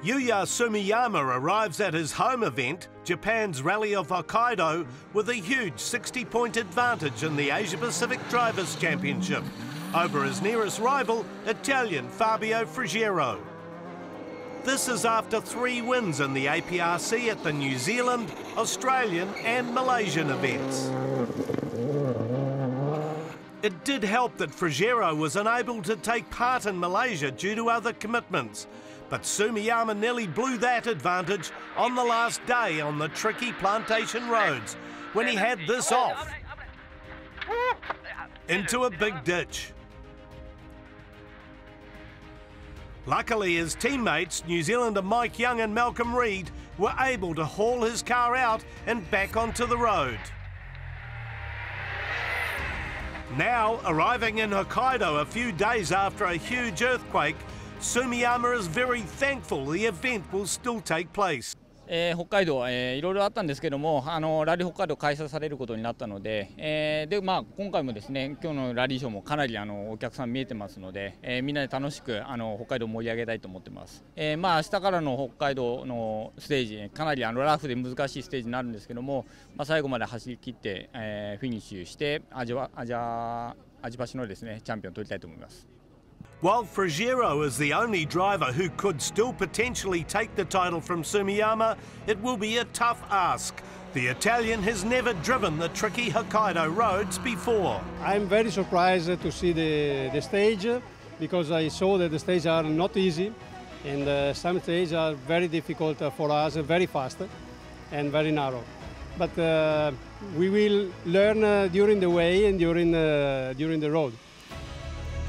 Yuya Sumiyama arrives at his home event, Japan's Rally of Hokkaido, with a huge 60-point advantage in the Asia-Pacific Drivers' Championship over his nearest rival, Italian Fabio Frigiero. This is after 3 wins in the APRC at the New Zealand, Australian and Malaysian events. It did help that Frigiero was unable to take part in Malaysia due to other commitments, but Sumiyama nearly blew that advantage on the last day on the tricky plantation roads when he had this off into a big ditch. Luckily, his teammates, New Zealander Mike Young and Malcolm Reed, were able to haul his car out and back onto the road. Now, arriving in Hokkaido a few days after a huge earthquake, Sumiyama is very thankful the event will still take place. 北海道いろいろあったんですけども、ラリー北海道開催されることになったので、今回もですね、今日のラリーショーもかなりお客さん見えてますので、みんなで楽しく北海道を盛り上げたいと思ってます。明日からの北海道のステージ、かなりラフで難しいステージになるんですけども、最後まで走り切って、フィニッシュしてアジパシのですねチャンピオンを取りたいと思います。 While Frigiero is the only driver who could still potentially take the title from Sumiyama, it will be a tough ask. The Italian has never driven the tricky Hokkaido roads before. I'm very surprised to see the stage, because I saw that the stages are not easy, and some stages are very difficult for us, very fast and very narrow. But we will learn during the way and during the road.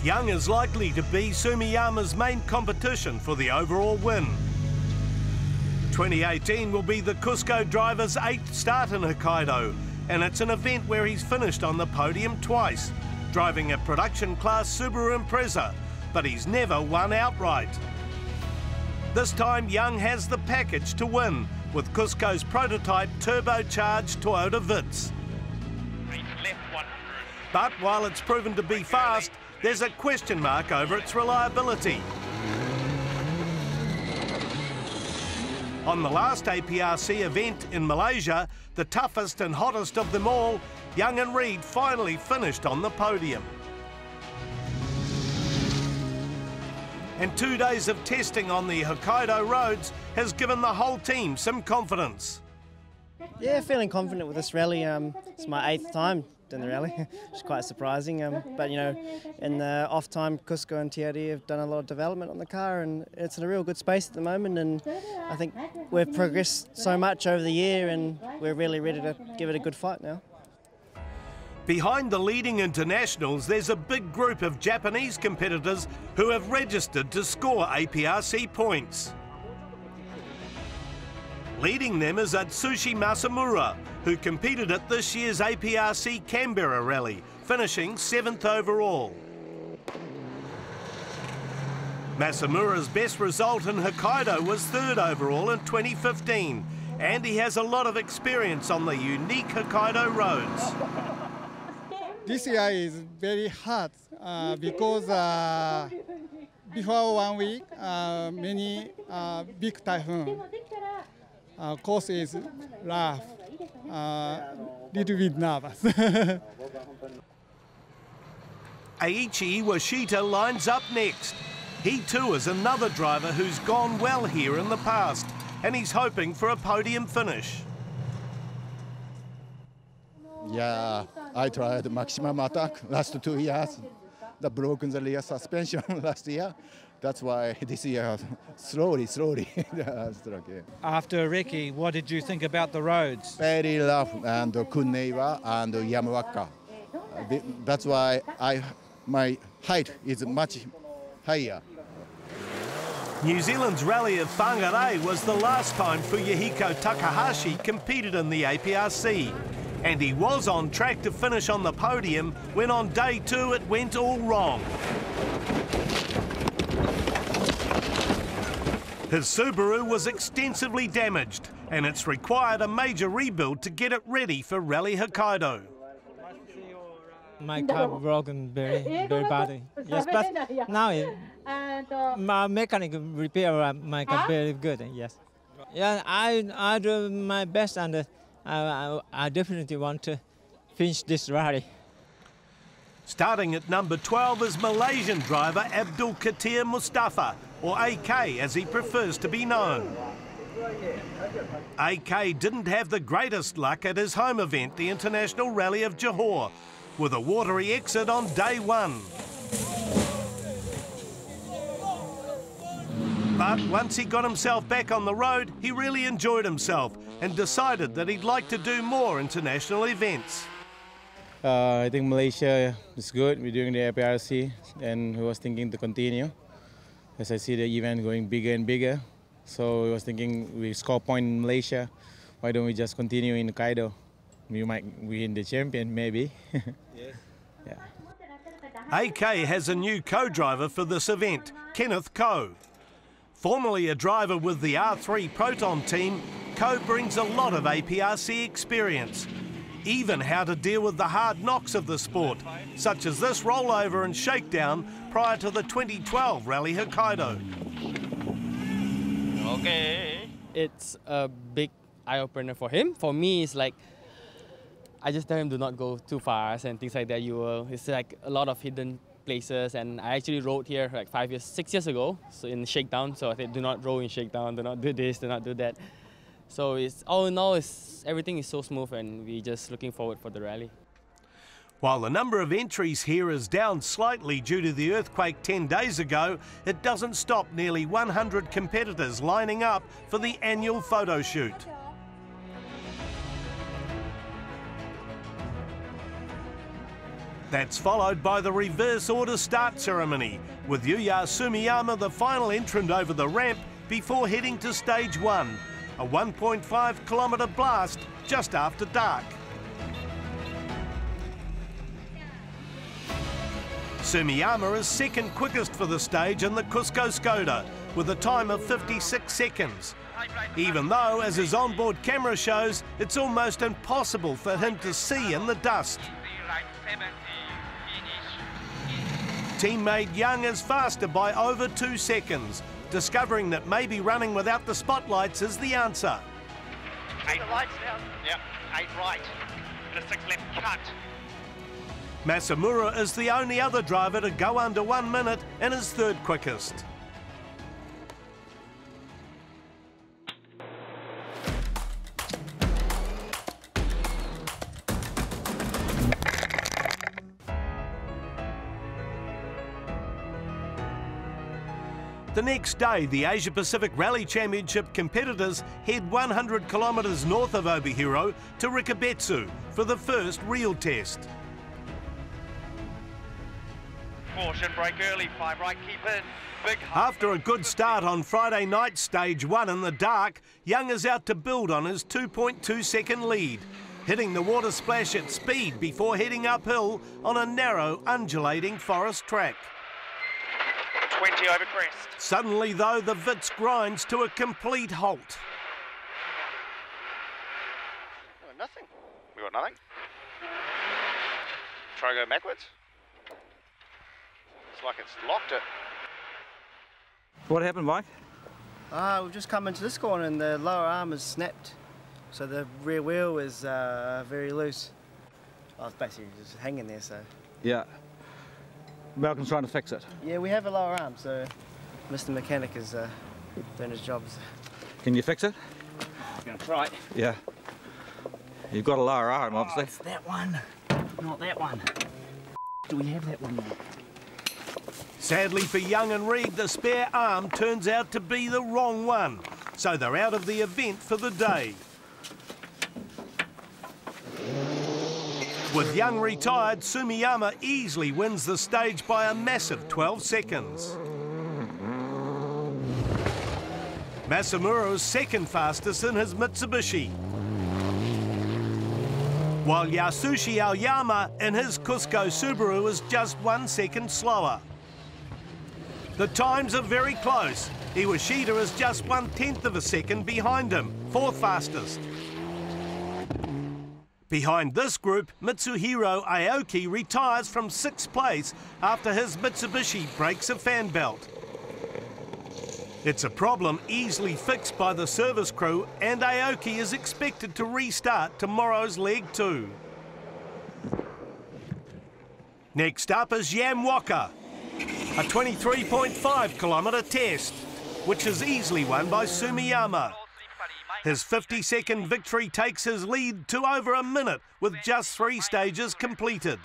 Young is likely to be Sumiyama's main competition for the overall win. 2018 will be the Cusco driver's 8th start in Hokkaido, and it's an event where he's finished on the podium twice, driving a production class Subaru Impreza, but he's never won outright. This time Young has the package to win, with Cusco's prototype turbocharged Toyota Vitz. But while it's proven to be fast, there's a question mark over its reliability. On the last APRC event in Malaysia, the toughest and hottest of them all, Young and Reed finally finished on the podium. And 2 days of testing on the Hokkaido roads has given the whole team some confidence. Yeah, feeling confident with this rally. It's my 8th time in the rally, which is quite surprising. But you know, in the off time, Cusco and TRD have done a lot of development on the car, and it's in a real good space at the moment. And I think we've progressed so much over the year, and we're really ready to give it a good fight now. Behind the leading internationals, there's a big group of Japanese competitors who have registered to score APRC points. Leading them is Atsushi Masamura, who competed at this year's APRC Canberra rally, finishing 7th overall. Masamura's best result in Hokkaido was 3rd overall in 2015, and he has a lot of experience on the unique Hokkaido roads. This year is very hard because before 1 week, many big typhoon. Course is rough, little bit nervous. Aichi Iwashita lines up next. He too is another driver who's gone well here in the past, and he's hoping for a podium finish. Yeah, I tried maximum attack last 2 years. That broken the rear suspension last year. That's why this year, slowly. After Reki, what did you think about the roads? Very rough and Kuneiwa and Yamawaka. That's why my height is much higher. New Zealand's Rally of Whangarei was the last time Fuyuhiko Takahashi competed in the APRC. And he was on track to finish on the podium when on day 2 it went all wrong. His Subaru was extensively damaged, and it's required a major rebuild to get it ready for Rally Hokkaido. my car broken very badly. Yes, but now my mechanic repair my car very good. Yes, yeah, I do my best, and I definitely want to finish this rally. Starting at number 12 is Malaysian driver Abdul Qadir Mustafa, or AK as he prefers to be known. AK didn't have the greatest luck at his home event, the International Rally of Johor, with a watery exit on day one. But once he got himself back on the road, he really enjoyed himself and decided that he'd like to do more international events. I think Malaysia is good. We're doing the APRC, and we was thinking to continue. As I see the event going bigger and bigger, so I was thinking we score point in Malaysia. Why don't we just continue in Hokkaido? We might win the champion, maybe. Yes. Yeah. AK has a new co-driver for this event, Kenneth Coe. Formerly a driver with the R3 Proton team, Coe brings a lot of APRC experience. Even how to deal with the hard knocks of the sport, such as this rollover and shakedown prior to the 2012 Rally Hokkaido. Okay. It's a big eye-opener for him. For me, it's like, I just tell him do not go too fast and things like that. It's like a lot of hidden places, and I actually rode here like 6 years ago, so in shakedown. So I said, do not roll in shakedown, do not do this, do not do that. So it's all in all, everything is so smooth, and we're just looking forward for the rally. While the number of entries here is down slightly due to the earthquake 10 days ago, it doesn't stop nearly 100 competitors lining up for the annual photo shoot. That's followed by the reverse order start ceremony, with Yuya Sumiyama the final entrant over the ramp before heading to stage 1. A 1.5 kilometre blast just after dark. Sumiyama is second quickest for the stage in the Cusco Skoda with a time of 56 seconds. Even though, as his onboard camera shows, it's almost impossible for him to see in the dust. Teammate Young is faster by over 2 seconds, discovering that maybe running without the spotlights is the answer. 8 lights down. Yep, 8 right. And a 6 left cut. Masamura is the only other driver to go under 1 minute and is third quickest. The next day, the Asia Pacific Rally Championship competitors head 100 kilometres north of Obihiro to Rikabetsu for the first real test. Caution, brake early, 5 right, keep in. Big After a good start on Friday night, stage 1 in the dark, Young is out to build on his 2.2 second lead, hitting the water splash at speed before heading uphill on a narrow, undulating forest track. 20 over crest. Suddenly, though, the Vitz grinds to a complete halt. We got nothing. We got nothing. Try to go backwards. It's like it's locked it. What happened, Mike? We've just come into this corner and the lower arm is snapped. So the rear wheel is very loose. Oh, it's basically just hanging there, so. Yeah. Malcolm's trying to fix it. Yeah, we have a lower arm, so Mr. Mechanic is doing his job. Can you fix it? I'm going to try. Yeah. You've got a lower arm, obviously. It's that one, not that one. Do we have that one now? Sadly for Young and Reed, the spare arm turns out to be the wrong one, so they're out of the event for the day. With Young retired, Sumiyama easily wins the stage by a massive 12 seconds. Masamura is second fastest in his Mitsubishi, while Yasushi Aoyama in his Cusco Subaru is just 1 second slower. The times are very close. Iwashita is just 1/10 of a second behind him, fourth fastest. Behind this group, Mitsuhiro Aoki retires from 6th place after his Mitsubishi breaks a fan belt. It's a problem easily fixed by the service crew, and Aoki is expected to restart tomorrow's leg 2. Next up is Yamwaka, a 23.5 kilometre test, which is easily won by Sumiyama. His 50-second victory takes his lead to over a minute with just 3 stages completed.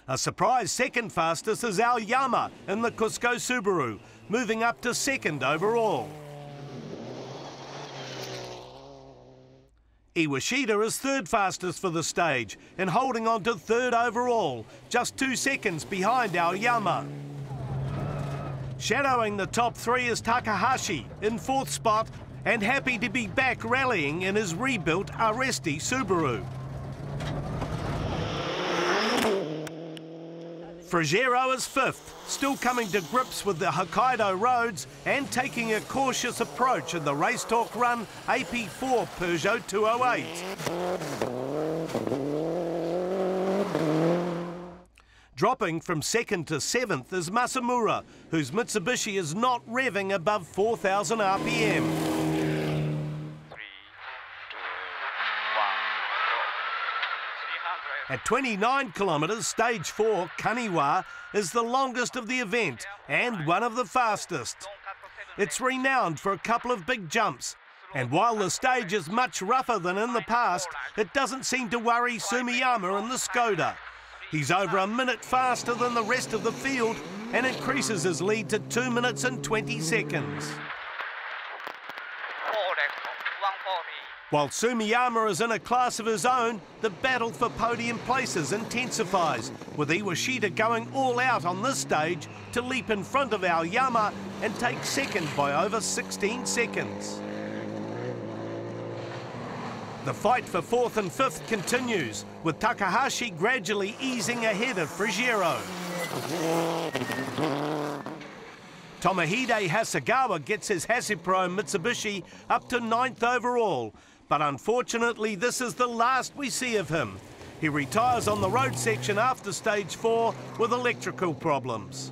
A surprise second fastest is Aoyama in the Cusco Subaru, moving up to 2nd overall. Iwashita is 3rd fastest for the stage and holding on to 3rd overall, just 2 seconds behind Aoyama. Shadowing the top 3 is Takahashi in 4th spot and happy to be back rallying in his rebuilt Aresti Subaru. Frigero is 5th, still coming to grips with the Hokkaido roads and taking a cautious approach in the Race Talk Run AP4 Peugeot 208. Dropping from 2nd to 7th is Masamura, whose Mitsubishi is not revving above 4,000 RPM. At 29 kilometres, stage 4, Kaniwa, is the longest of the event and one of the fastest. It's renowned for a couple of big jumps, and while the stage is much rougher than in the past, it doesn't seem to worry Sumiyama in the Skoda. He's over a minute faster than the rest of the field and increases his lead to 2 minutes and 20 seconds. While Sumiyama is in a class of his own, the battle for podium places intensifies, with Iwashita going all out on this stage to leap in front of Aoyama and take 2nd by over 16 seconds. The fight for 4th and 5th continues, with Takahashi gradually easing ahead of Frigero. Tomohide Hasegawa gets his Hasepro Mitsubishi up to 9th overall, but unfortunately this is the last we see of him. He retires on the road section after stage 4 with electrical problems.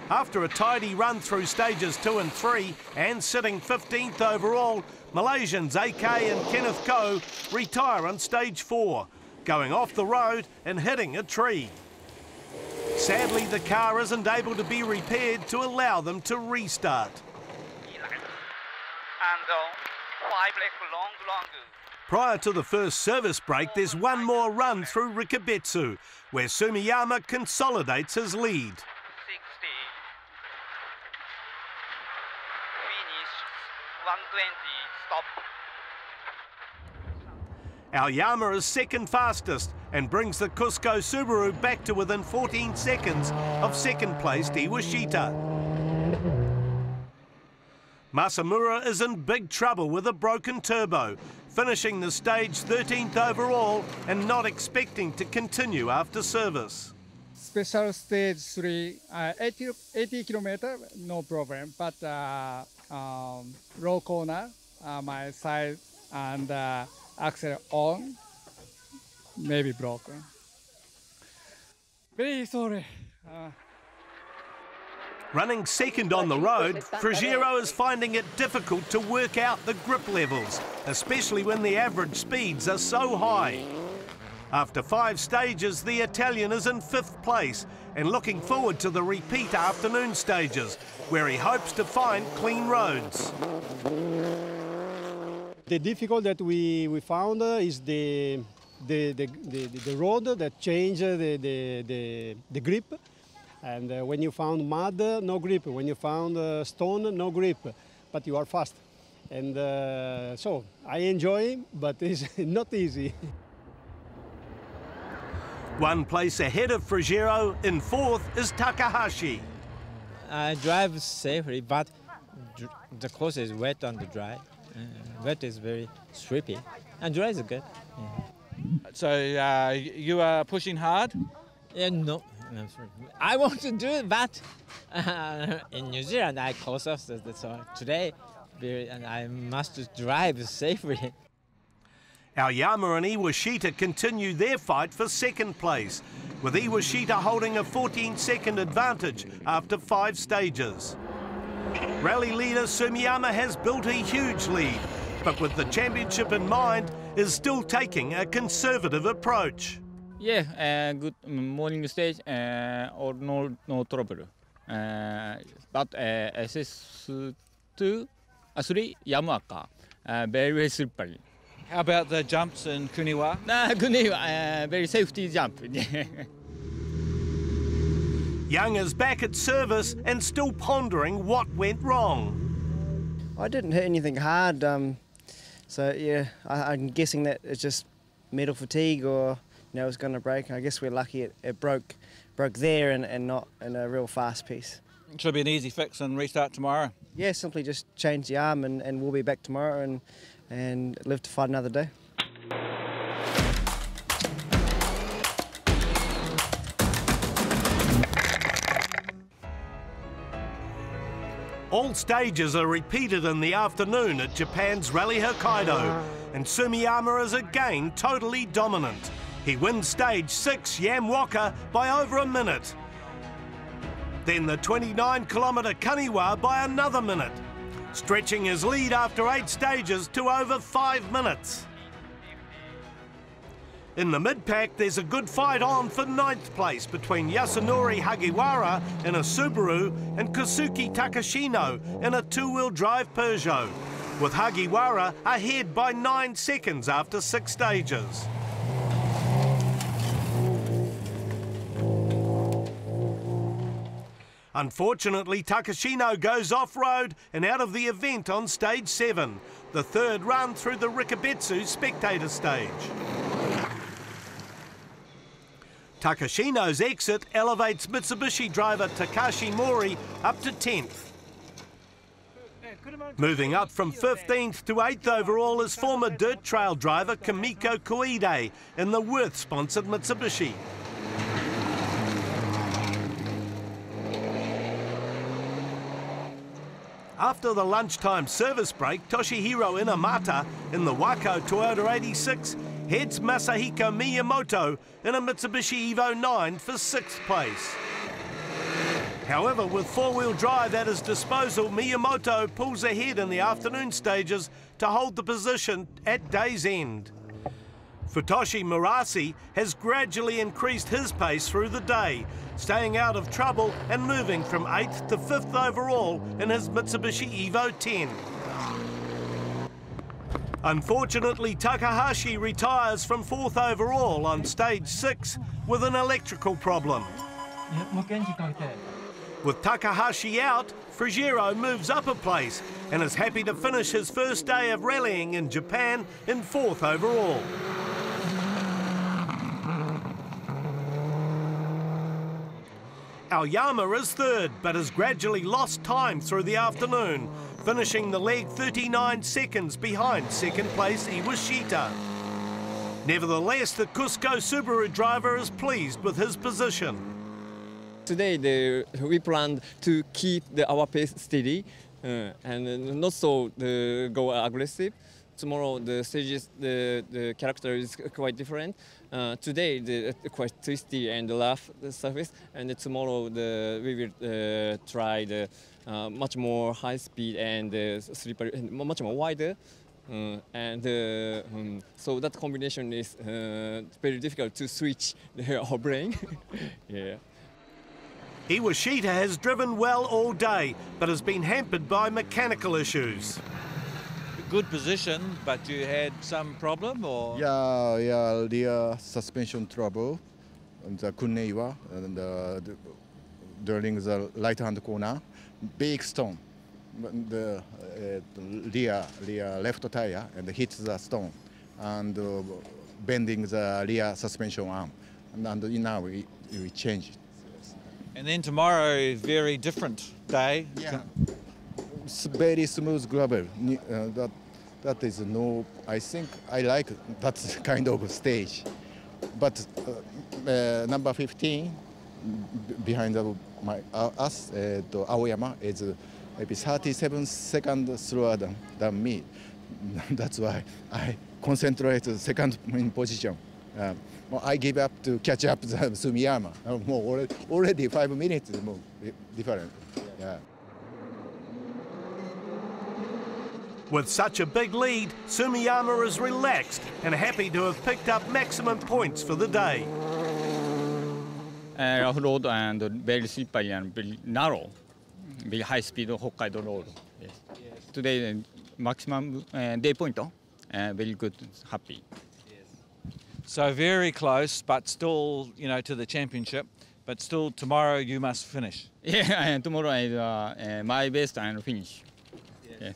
After a tidy run through stages 2 and 3 and sitting 15th overall, Malaysians AK and Kenneth Koh retire on stage 4, going off the road and hitting a tree. Sadly, the car isn't able to be repaired to allow them to restart. Prior to the first service break, there's one more run through Rikabetsu, where Sumiyama consolidates his lead. Aoyama is 2nd fastest and brings the Cusco Subaru back to within 14 seconds of 2nd placed Iwashita. Masamura is in big trouble with a broken turbo, finishing the stage 13th overall and not expecting to continue after service. Special stage 3, 80 kilometer, no problem, but low corner, my side and axle on, maybe broken. Very sorry. Running 2nd on the road, Frigero is finding it difficult to work out the grip levels, especially when the average speeds are so high. After 5 stages, the Italian is in 5th place and looking forward to the repeat afternoon stages, where he hopes to find clean roads. The difficult that we found is the road that changed the grip. And when you found mud, no grip. When you found stone, no grip. But you are fast. And so I enjoy, but it's not easy. One place ahead of Frigero, in 4th, is Takahashi. I drive safely, but the course is wet on the dry. Wet is very slippy, and dry is good. Yeah. So you are pushing hard? Yeah, no. I want to do it, but in New Zealand I close off, so today and I must drive safely. Aoyama and Iwashita continue their fight for second place, with Iwashita holding a 14-second advantage after 5 stages. Rally leader Sumiyama has built a huge lead, but with the championship in mind, is still taking a conservative approach. Yeah, good morning stage, or no trouble. But SS2, 3 Yamaka, very slippery. How about the jumps in Kuniwa? Kuniwa, very safety jump. Young is back at service and still pondering what went wrong. I didn't hit anything hard, so yeah, I'm guessing that it's just metal fatigue or it's going to break. I guess we're lucky it broke there and not in a real fast piece. Should be an easy fix and restart tomorrow. Yeah, simply just change the arm and we'll be back tomorrow and live to fight another day. All stages are repeated in the afternoon at Japan's Rally Hokkaido, and Sumiyama is again totally dominant. He wins stage 6 Yamwaka by over a minute. Then the 29-kilometre Kaniwa by another minute, stretching his lead after 8 stages to over 5 minutes. In the mid-pack, there's a good fight on for 9th place between Yasunori Hagiwara in a Subaru and Kosuke Takashino in a 2-wheel drive Peugeot, with Hagiwara ahead by 9 seconds after 6 stages. Unfortunately, Takashino goes off-road and out of the event on stage 7, the 3rd run through the Rikabetsu spectator stage. Takashino's exit elevates Mitsubishi driver Takashi Mori up to 10th. Moving up from 15th to 8th overall is former dirt trail driver Kimiko Koide in the Worth-sponsored Mitsubishi. After the lunchtime service break, Toshihiro Inamata in the Wako Toyota 86 heads Masahiko Miyamoto in a Mitsubishi Evo 9 for 6th place. However, with 4-wheel drive at his disposal, Miyamoto pulls ahead in the afternoon stages to hold the position at day's end. Futoshi Murasi has gradually increased his pace through the day, staying out of trouble and moving from 8th to 5th overall in his Mitsubishi Evo 10. Unfortunately, Takahashi retires from 4th overall on stage 6 with an electrical problem. With Takahashi out, Frigero moves up a place and is happy to finish his first day of rallying in Japan in 4th overall. Aoyama is 3rd, but has gradually lost time through the afternoon, finishing the leg 39 seconds behind 2nd place Iwashita. Nevertheless, the Cusco Subaru driver is pleased with his position. Today we planned to keep our pace steady and not so go aggressive. Tomorrow the stages, the character is quite different. Today the quite twisty and rough surface, and tomorrow we will try the much more high speed and slippery, much more wider. So that combination is very difficult to switch our brain. Yeah. Iwashita has driven well all day, but has been hampered by mechanical issues. Good position, but you had some problem, or? Yeah, the suspension trouble on the Kuneiwa and during the right-hand corner, big stone, the rear left tire and hits the stone and bending the rear suspension arm, and now we change it. And then tomorrow, very different day. Yeah. Very smooth gravel. That is no. I think I like that kind of stage, but number 15 behind us, Aoyama is maybe 37 seconds slower than me. That's why I concentrate the second in position. I give up to catch up the Sumiyama. Already 5 minutes more different. Yeah. With such a big lead, Sumiyama is relaxed and happy to have picked up maximum points for the day. Rough road and very slippery and very narrow, very high speed Hokkaido road. Yes. Today maximum day point, very good, happy. So very close, but still, you know, to the championship. But still, tomorrow you must finish. Yeah, and tomorrow is my best and finish. Yeah.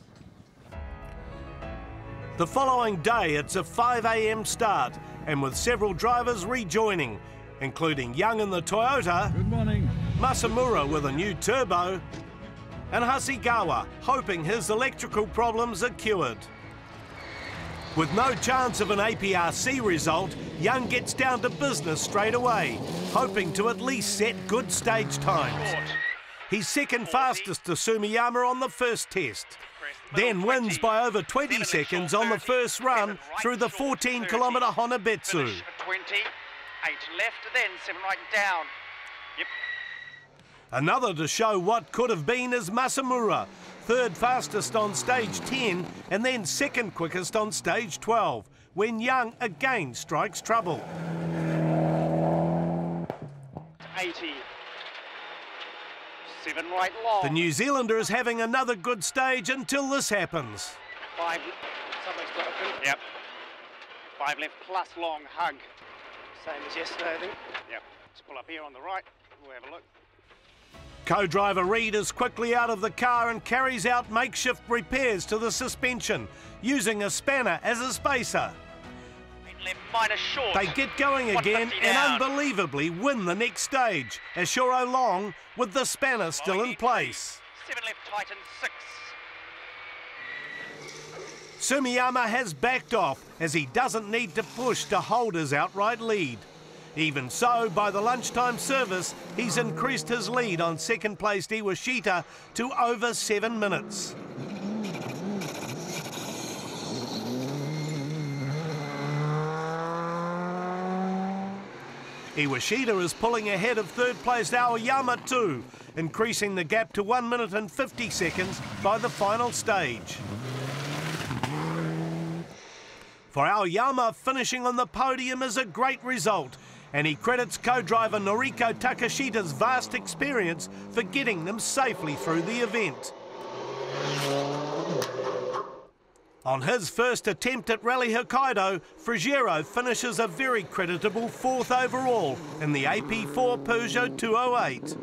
The following day, it's a 5 a.m. start, and with several drivers rejoining, including Young in the Toyota, Good morning, Masamura with a new turbo, and Hasegawa hoping his electrical problems are cured. With no chance of an APRC result, Young gets down to business straight away, hoping to at least set good stage times. He's second fastest to Sumiyama on the first test, then wins by over 20 seconds on the first run through the 14-kilometre Honabetsu. 20, 8 left, then 7 right down. Yep. Another to show what could have been is Masamura, third fastest on stage 10 and then second quickest on stage 12, when Young again strikes trouble. 80. 7 right long. The New Zealander is having another good stage until this happens. 5. Something's got to be. Yep. 5 left plus long hug. Same as yesterday, I think. Yep. Let's pull up here on the right. We'll have a look. Co-driver Reed is quickly out of the car and carries out makeshift repairs to the suspension, using a spanner as a spacer. Left minus short. They get going again and unbelievably win the next stage, Ashuro Long with the spanner still in place. 7 left tight and 6. Sumiyama has backed off as he doesn't need to push to hold his outright lead. Even so, by the lunchtime service, he's increased his lead on second-placed Iwashita to over 7 minutes. Iwashita is pulling ahead of third-placed Aoyama too, increasing the gap to 1 minute and 50 seconds by the final stage. For Aoyama, finishing on the podium is a great result, and he credits co-driver Noriko Takashita's vast experience for getting them safely through the event. On his first attempt at Rally Hokkaido, Frigero finishes a very creditable 4th overall in the AP4 Peugeot 208.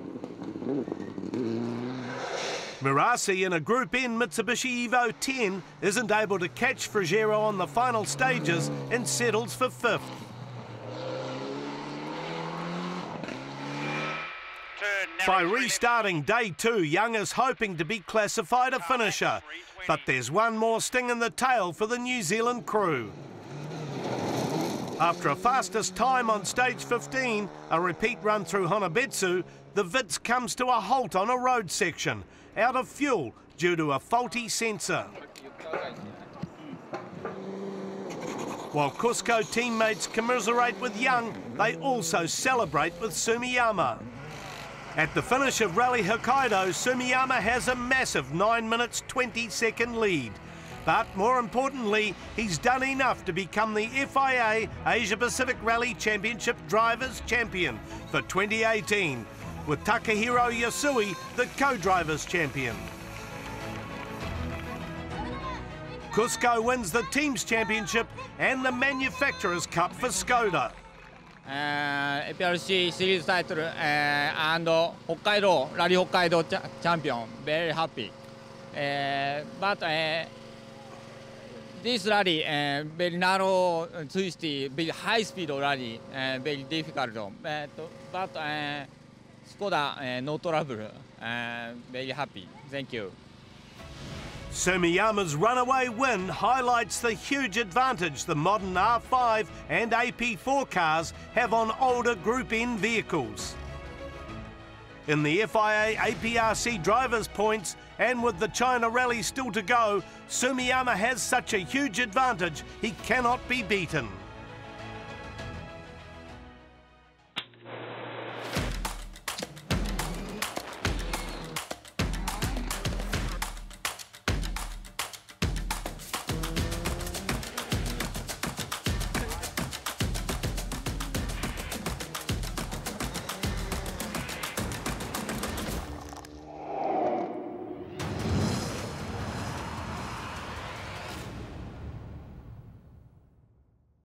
Murasi in a Group N Mitsubishi Evo 10 isn't able to catch Frigero on the final stages and settles for 5th. By restarting day 2, Young is hoping to be classified a finisher, but there's one more sting in the tail for the New Zealand crew. After a fastest time on stage 15, a repeat run through Honabetsu, the Vitz comes to a halt on a road section, out of fuel due to a faulty sensor. While Cusco teammates commiserate with Young, they also celebrate with Sumiyama. At the finish of Rally Hokkaido, Sumiyama has a massive 9 minutes 20-second lead. But more importantly, he's done enough to become the FIA Asia Pacific Rally Championship Drivers' Champion for 2018, with Takahiro Yasui the co-drivers' champion. Cusco wins the Teams Championship and the Manufacturers' Cup for Skoda. APRC series title and Hokkaido, Rally Hokkaido champion, very happy. But this rally, very narrow, twisty, very high speed rally, very difficult. But Skoda, no trouble, very happy. Thank you. Sumiyama's runaway win highlights the huge advantage the modern R5 and AP4 cars have on older Group N vehicles. In the FIA APRC drivers' points, and with the China Rally still to go, Sumiyama has such a huge advantage he cannot be beaten.